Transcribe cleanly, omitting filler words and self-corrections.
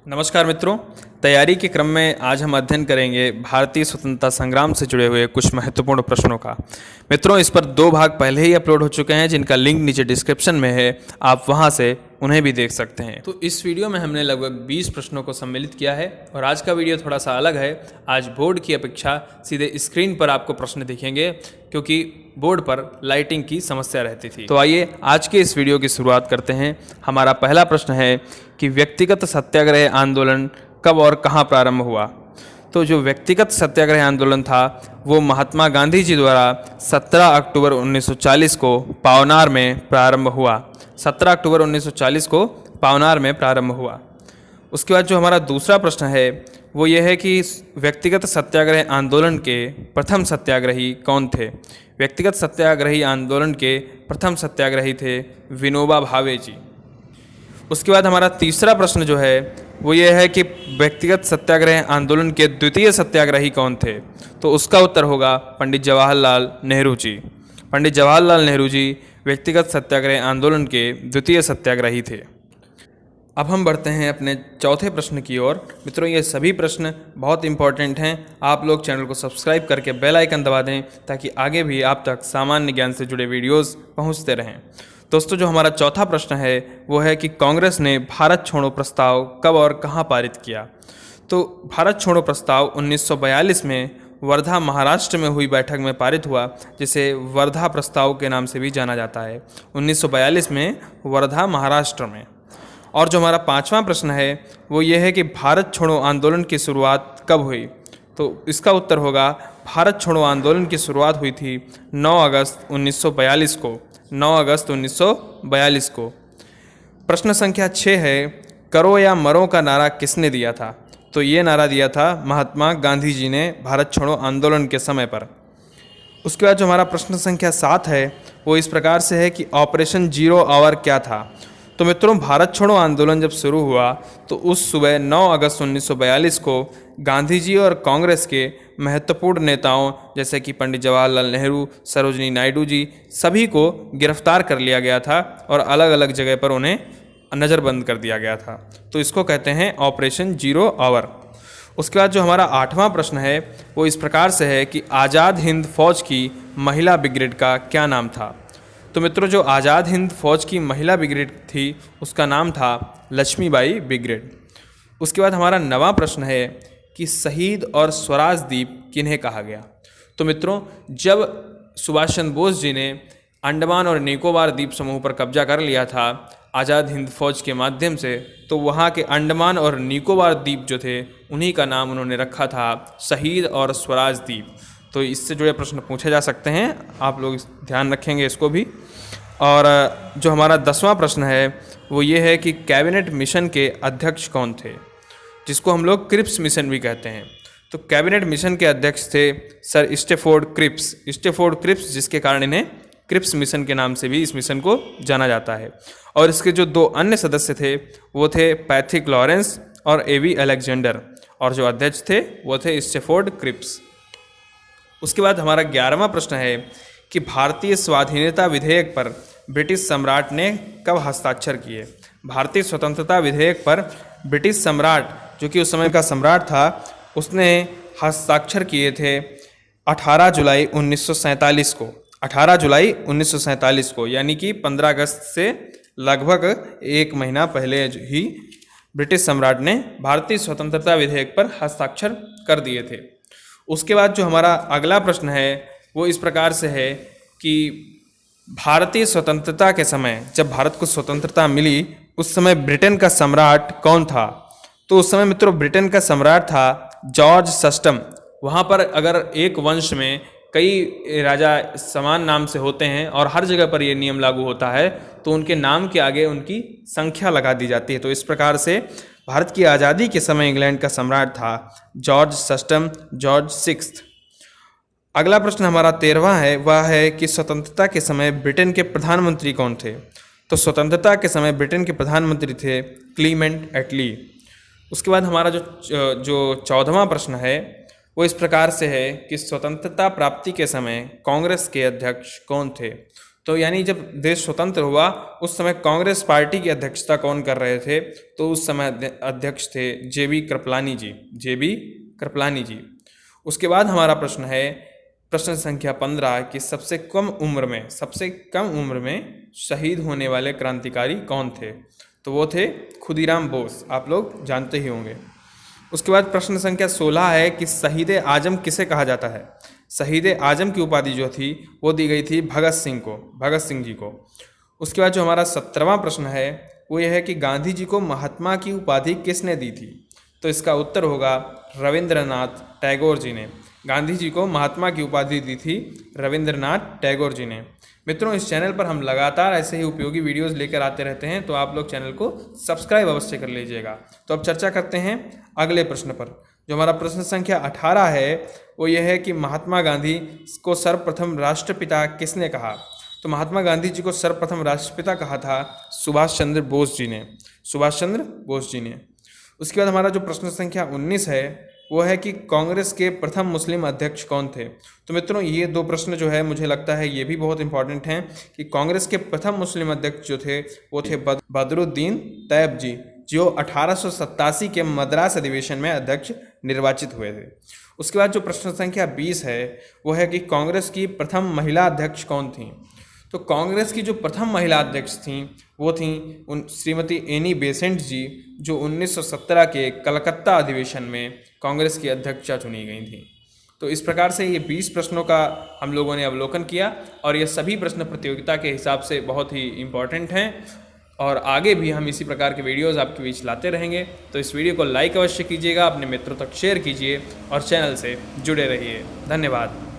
नमस्कार मित्रों। तैयारी के क्रम में आज हम अध्ययन करेंगे भारतीय स्वतंत्रता संग्राम से जुड़े हुए कुछ महत्वपूर्ण प्रश्नों का। मित्रों, इस पर 2 भाग पहले ही अपलोड हो चुके हैं जिनका लिंक नीचे डिस्क्रिप्शन में है, आप वहां से उन्हें भी देख सकते हैं। तो इस वीडियो में हमने लगभग 20 प्रश्नों को सम्मिलित किया है और आज का वीडियो थोड़ा सा अलग है। आज बोर्ड की अपेक्षा सीधे स्क्रीन पर आपको प्रश्न दिखेंगे क्योंकि बोर्ड पर लाइटिंग की समस्या रहती थी। तो आइए आज के इस वीडियो की शुरुआत करते हैं। हमारा पहला प्रश्न है कि व्यक्तिगत सत्याग्रह आंदोलन कब और कहाँ प्रारंभ हुआ। तो जो व्यक्तिगत सत्याग्रह आंदोलन था वो महात्मा गांधी जी द्वारा 17 अक्टूबर 1940 को पावनार में प्रारंभ हुआ। 17 अक्टूबर 1940 को पावनार में प्रारंभ हुआ। उसके बाद जो हमारा दूसरा प्रश्न है वो ये है कि व्यक्तिगत सत्याग्रह आंदोलन के प्रथम सत्याग्रही कौन थे। व्यक्तिगत सत्याग्रही आंदोलन के प्रथम सत्याग्रही थे विनोबा भावे जी। उसके बाद हमारा तीसरा प्रश्न जो है वो ये है कि व्यक्तिगत सत्याग्रह आंदोलन के द्वितीय सत्याग्रही कौन थे। तो उसका उत्तर होगा पंडित जवाहरलाल नेहरू जी। पंडित जवाहरलाल नेहरू जी व्यक्तिगत सत्याग्रह आंदोलन के द्वितीय सत्याग्रही थे। अब हम बढ़ते हैं अपने चौथे प्रश्न की ओर। मित्रों, ये सभी प्रश्न बहुत इंपॉर्टेंट हैं। आप लोग चैनल को सब्सक्राइब करके बेल आइकन दबा दें ताकि आगे भी आप तक सामान्य ज्ञान से जुड़े वीडियोस पहुंचते रहें। दोस्तों, जो हमारा चौथा प्रश्न है वो है कि कांग्रेस ने भारत छोड़ो प्रस्ताव कब और कहाँ पारित किया। तो भारत छोड़ो प्रस्ताव 1942 में वर्धा महाराष्ट्र में हुई बैठक में पारित हुआ, जिसे वर्धा प्रस्ताव के नाम से भी जाना जाता है। 1942 में वर्धा महाराष्ट्र में। और जो हमारा पांचवा प्रश्न है वो ये है कि भारत छोड़ो आंदोलन की शुरुआत कब हुई। तो इसका उत्तर होगा भारत छोड़ो आंदोलन की शुरुआत हुई थी 9 अगस्त 1942 को। 9 अगस्त 1942 को। प्रश्न संख्या 6 है, करो या मरो का नारा किसने दिया था। तो ये नारा दिया था महात्मा गांधी जी ने भारत छोड़ो आंदोलन के समय पर। उसके बाद जो हमारा प्रश्न संख्या 7 है वो इस प्रकार से है कि ऑपरेशन जीरो आवर क्या था। तो मित्रों, भारत छोड़ो आंदोलन जब शुरू हुआ तो उस सुबह 9 अगस्त 1942 को गांधी जी और कांग्रेस के महत्वपूर्ण नेताओं जैसे कि पंडित जवाहरलाल नेहरू, सरोजिनी नायडू जी, सभी को गिरफ्तार कर लिया गया था और अलग अलग जगह पर उन्हें नज़रबंद कर दिया गया था। तो इसको कहते हैं ऑपरेशन जीरो आवर। उसके बाद जो हमारा 8वां प्रश्न है वो इस प्रकार से है कि आज़ाद हिंद फौज की महिला ब्रिगेड का क्या नाम था। तो मित्रों, जो आज़ाद हिंद फौज की महिला ब्रिगेड थी उसका नाम था लक्ष्मीबाई ब्रिगेड। उसके बाद हमारा 9वां प्रश्न है कि शहीद और स्वराज द्वीप किन्हें कहा गया। तो मित्रों, जब सुभाष चंद्र बोस जी ने अंडमान और निकोबार द्वीप समूह पर कब्जा कर लिया था आज़ाद हिंद फौज के माध्यम से, तो वहाँ के अंडमान और निकोबार द्वीप जो थे उन्हीं का नाम उन्होंने रखा था शहीद और स्वराज द्वीप। तो इससे जुड़े प्रश्न पूछे जा सकते हैं, आप लोग ध्यान रखेंगे इसको भी। और जो हमारा 10वां प्रश्न है वो ये है कि कैबिनेट मिशन के अध्यक्ष कौन थे, जिसको हम लोग क्रिप्स मिशन भी कहते हैं। तो कैबिनेट मिशन के अध्यक्ष थे sir Stafford Cripps. Stafford Cripps, जिसके कारण इन्हें क्रिप्स मिशन के नाम से भी इस मिशन को जाना जाता है। और इसके जो 2 अन्य सदस्य थे वो थे पैथिक लॉरेंस और एवी अलेक्जेंडर, और जो अध्यक्ष थे वो थे स्टेफोर्ड क्रिप्स। उसके बाद हमारा 11वां प्रश्न है कि भारतीय स्वाधीनता विधेयक पर ब्रिटिश सम्राट ने कब हस्ताक्षर किए। भारतीय स्वतंत्रता विधेयक पर ब्रिटिश सम्राट, जो कि उस समय का सम्राट था, उसने हस्ताक्षर किए थे 18 जुलाई 1947 को। 18 जुलाई 1947 को, यानी कि 15 अगस्त से लगभग 1 महीना पहले ही ब्रिटिश सम्राट ने भारतीय स्वतंत्रता विधेयक पर हस्ताक्षर कर दिए थे। उसके बाद जो हमारा अगला प्रश्न है वो इस प्रकार से है कि भारतीय स्वतंत्रता के समय, जब भारत को स्वतंत्रता मिली उस समय ब्रिटेन का सम्राट कौन था। तो उस समय मित्रों ब्रिटेन का सम्राट था जॉर्ज सस्टम। वहाँ पर अगर एक वंश में कई राजा समान नाम से होते हैं और हर जगह पर ये नियम लागू होता है तो उनके नाम के आगे उनकी संख्या लगा दी जाती है। तो इस प्रकार से भारत की आज़ादी के समय इंग्लैंड का सम्राट था जॉर्ज सस्टम, जॉर्ज 6। अगला प्रश्न हमारा 13वां है, वह है कि स्वतंत्रता के समय ब्रिटेन के प्रधानमंत्री कौन थे। तो स्वतंत्रता के समय ब्रिटेन के प्रधानमंत्री थे क्लीमेंट एटली। उसके बाद हमारा जो 14वां प्रश्न है वो इस प्रकार से है कि स्वतंत्रता प्राप्ति के समय कांग्रेस के अध्यक्ष कौन थे। तो यानी जब देश स्वतंत्र हुआ उस समय कांग्रेस पार्टी की अध्यक्षता कौन कर रहे थे? तो उस समय अध्यक्ष थे जेबी कृपलानी जी, जेबी कृपलानी जी। उसके बाद हमारा प्रश्न है प्रश्न संख्या 15 कि सबसे कम उम्र में शहीद होने वाले क्रांतिकारी कौन थे? तो वो थे खुदीराम बोस, आप लोग जानते ही होंगे। उसके बाद प्रश्न संख्या 16 है कि शहीद आजम किसे कहा जाता है? शहीद आजम की उपाधि जो थी वो दी गई थी भगत सिंह जी को। उसके बाद जो हमारा 17वां प्रश्न है वो यह है कि गांधी जी को महात्मा की उपाधि किसने दी थी? तो इसका उत्तर होगा रविंद्रनाथ टैगोर जी ने। गांधी जी को महात्मा की उपाधि दी थी रविंद्रनाथ टैगोर जी ने। मित्रों, इस चैनल पर हम लगातार ऐसे ही उपयोगी वीडियोस लेकर आते रहते हैं, तो आप लोग चैनल को सब्सक्राइब अवश्य कर लीजिएगा। तो अब चर्चा करते हैं अगले प्रश्न पर। जो हमारा प्रश्न संख्या 18 है वो यह है कि महात्मा गांधी को सर्वप्रथम राष्ट्रपिता किसने कहा? तो महात्मा गांधी जी को सर्वप्रथम राष्ट्रपिता कहा था सुभाष चंद्र बोस जी ने। उसके बाद हमारा जो प्रश्न संख्या 19 है वो है कि कांग्रेस के प्रथम मुस्लिम अध्यक्ष कौन थे? तो मित्रों, ये दो प्रश्न जो है मुझे लगता है ये भी बहुत इंपॉर्टेंट हैं कि कांग्रेस के प्रथम मुस्लिम अध्यक्ष जो थे वो थे बदरुद्दीन तैयब जी, जो 1887 के मद्रास अधिवेशन में अध्यक्ष निर्वाचित हुए थे। उसके बाद जो प्रश्न संख्या 20 है वो है कि कांग्रेस की प्रथम महिला अध्यक्ष कौन थी? तो कांग्रेस की जो प्रथम महिला अध्यक्ष थीं वो थीं श्रीमती एनी बेसेंट जी, जो 1917 के कलकत्ता अधिवेशन में कांग्रेस की अध्यक्षा चुनी गई थीं। तो इस प्रकार से ये 20 प्रश्नों का हम लोगों ने अवलोकन किया और ये सभी प्रश्न प्रतियोगिता के हिसाब से बहुत ही इम्पॉर्टेंट हैं और आगे भी हम इसी प्रकार के वीडियोस आपके बीच लाते रहेंगे। तो इस वीडियो को लाइक अवश्य कीजिएगा, अपने मित्रों तक शेयर कीजिए और चैनल से जुड़े रहिए। धन्यवाद।